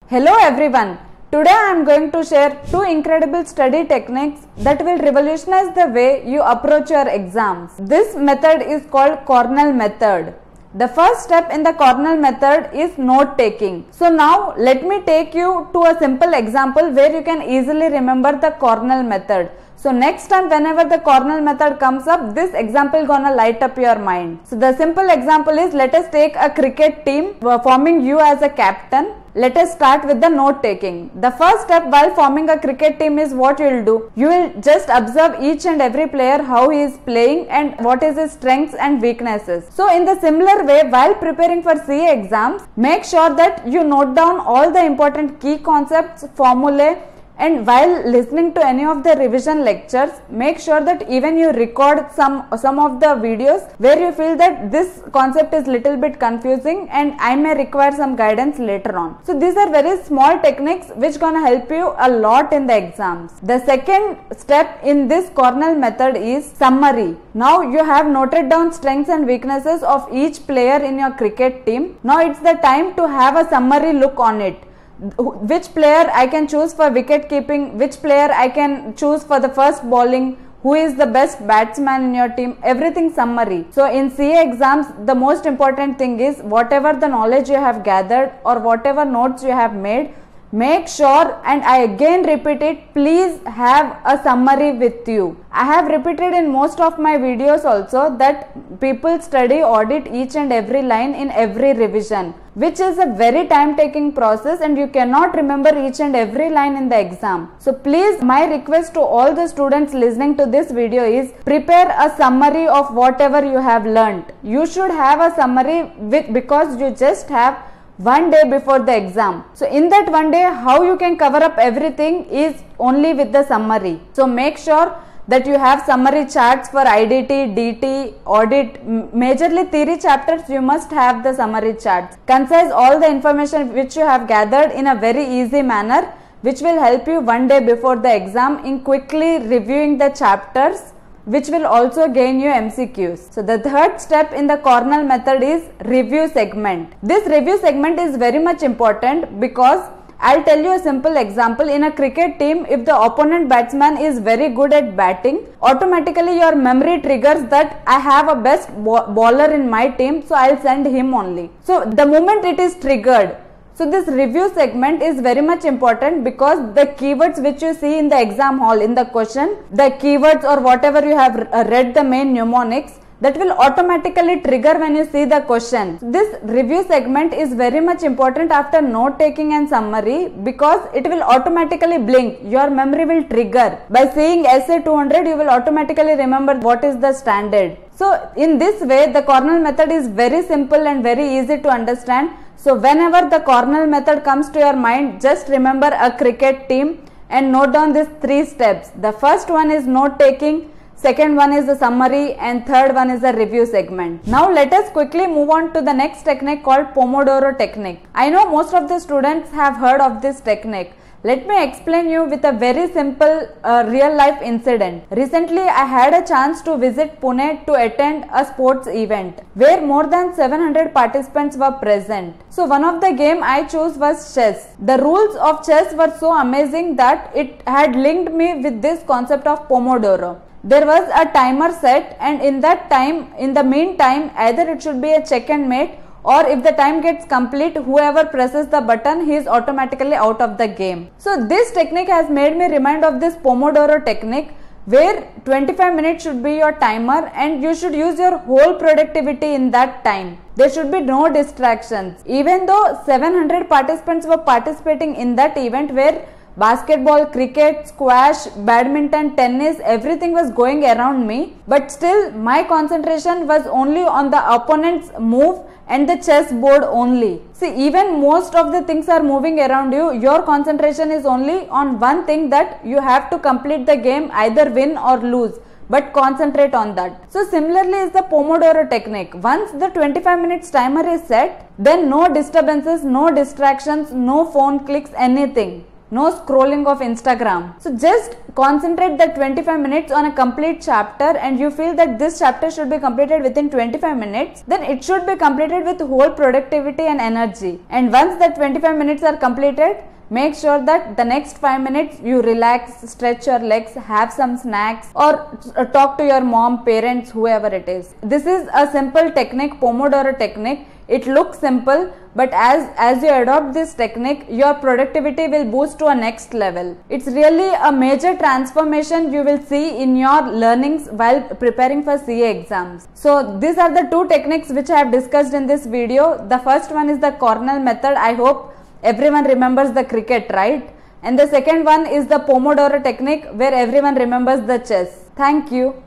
Hello everyone. Today I am going to share two incredible study techniques that will revolutionize the way you approach your exams. This method is called Cornell method. The first step in the Cornell method is note taking. So now let me take you to a simple example where you can easily remember the Cornell method. So next time whenever the Cornell method comes up, this example gonna light up your mind. So the simple example is, let us take a cricket team forming you as a captain. Let us start with the note taking. The first step while forming a cricket team is what you will do. You will just observe each and every player, how he is playing and what is his strengths and weaknesses. So in the similar way, while preparing for CA exams, make sure that you note down all the important key concepts, formulae, and while listening to any of the revision lectures, make sure that even you record some of the videos where you feel that this concept is little bit confusing and I may require some guidance later on. So these are very small techniques which gonna help you a lot in the exams. The second step in this Cornell method is summary. Now you have noted down strengths and weaknesses of each player in your cricket team. Now it's the time to have a summary look on it. Which player I can choose for wicket keeping, which player I can choose for the first bowling, who is the best batsman in your team, everything summary. So in CA exams, the most important thing is whatever the knowledge you have gathered or whatever notes you have made, make sure, and I again repeat it, please have a summary with you. I have repeated in most of my videos also that people study, audit each and every line in every revision, which is a very time taking process and you cannot remember each and every line in the exam. So please, my request to all the students listening to this video is, prepare a summary of whatever you have learnt. You should have a summary because you just have one day before the exam. So in that one day, how you can cover up everything is only with the summary. So make sure that you have summary charts for IDT, DT, audit, majorly theory chapters. You must have the summary charts. Concise all the information which you have gathered in a very easy manner, which will help you one day before the exam in quickly reviewing the chapters, which will also gain you MCQs. So the third step in the Cornell method is review segment. This review segment is very much important because I'll tell you a simple example. In a cricket team, if the opponent batsman is very good at batting, automatically your memory triggers that I have a best bowler in my team, so I'll send him only. So the moment it is triggered, so this review segment is very much important because the keywords which you see in the exam hall in the question, the keywords or whatever you have read the main mnemonics, that will automatically trigger when you see the question. This review segment is very much important after note taking and summary because it will automatically blink. Your memory will trigger. By seeing essay 200, you will automatically remember what is the standard. So in this way, the Cornell method is very simple and very easy to understand. So whenever the Cornell method comes to your mind, just remember a cricket team and note down these three steps. The first one is note taking, second one is the summary, and third one is the review segment. Now let us quickly move on to the next technique called Pomodoro technique. I know most of the students have heard of this technique. Let me explain you with a very simple real life incident. Recently, I had a chance to visit Pune to attend a sports event where more than 700 participants were present. So one of the game I chose was chess. The rules of chess were so amazing that it had linked me with this concept of Pomodoro. There was a timer set, and in the meantime, either it should be a check and mate, or if the time gets complete, whoever presses the button, he is automatically out of the game. So this technique has made me remind of this Pomodoro technique where 25 minutes should be your timer and you should use your whole productivity in that time. There should be no distractions. Even though 700 participants were participating in that event where basketball, cricket, squash, badminton, tennis, everything was going around me, but still my concentration was only on the opponent's move and the chess board only. See, even most of the things are moving around you, your concentration is only on one thing, that you have to complete the game, either win or lose, but concentrate on that. So similarly is the Pomodoro technique. Once the 25 minutes timer is set, then no disturbances, no distractions, no phone clicks, anything. no scrolling of Instagram. So just concentrate the 25 minutes on a complete chapter, and you feel that this chapter should be completed within 25 minutes, then it should be completed with whole productivity and energy. And once the 25 minutes are completed, make sure that the next 5 minutes you relax, stretch your legs, have some snacks, or talk to your mom, parents, whoever it is. This is a simple technique, Pomodoro technique. It looks simple, but as you adopt this technique, your productivity will boost to a next level. It's really a major transformation you will see in your learnings while preparing for CA exams. So these are the two techniques which I have discussed in this video. The first one is the Cornell method. I hope everyone remembers the cricket, right? And the second one is the Pomodoro technique, where everyone remembers the chess. Thank you.